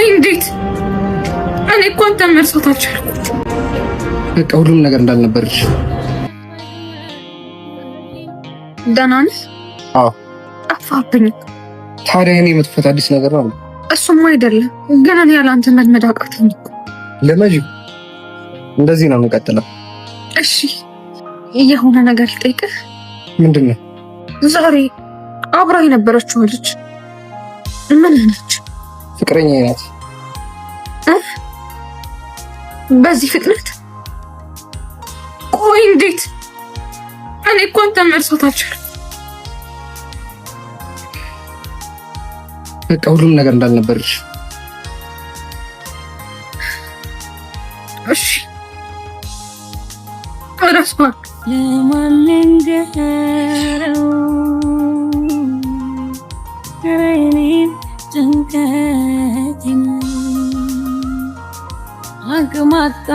ቆይ እንዴት? እኔ እኮ አንተን መርሳት አልቻልኩም። በቃ ሁሉም ነገር እንዳልነበረች። ደህና ነህ? አዎ። ጠፋብኝ። ታዲያ እኔ መጥፋት አዲስ ነገር ነው? እሱም አይደለም ግን እኔ ያለ አንተ መልመድ አቃተኝ እኮ። ለመጂ እንደዚህ ነው የምንቀጥለው? እሺ የሆነ ነገር ልጠይቅህ። ምንድን ነው? ዛሬ አብራ የነበረችው ልጅ ምን ነች? ፍቅረኛ ናት። በዚህ ፍጥነት? ቆይ እንዴት? እኔ እኮ አንተን መርሳት አልቻልኩም። በቃ ሁሉም ነገር እንዳልነበረች። እሺ አራስኳል። ለማንንገረው ከረኔን ጭንቀቴን አቅማጣ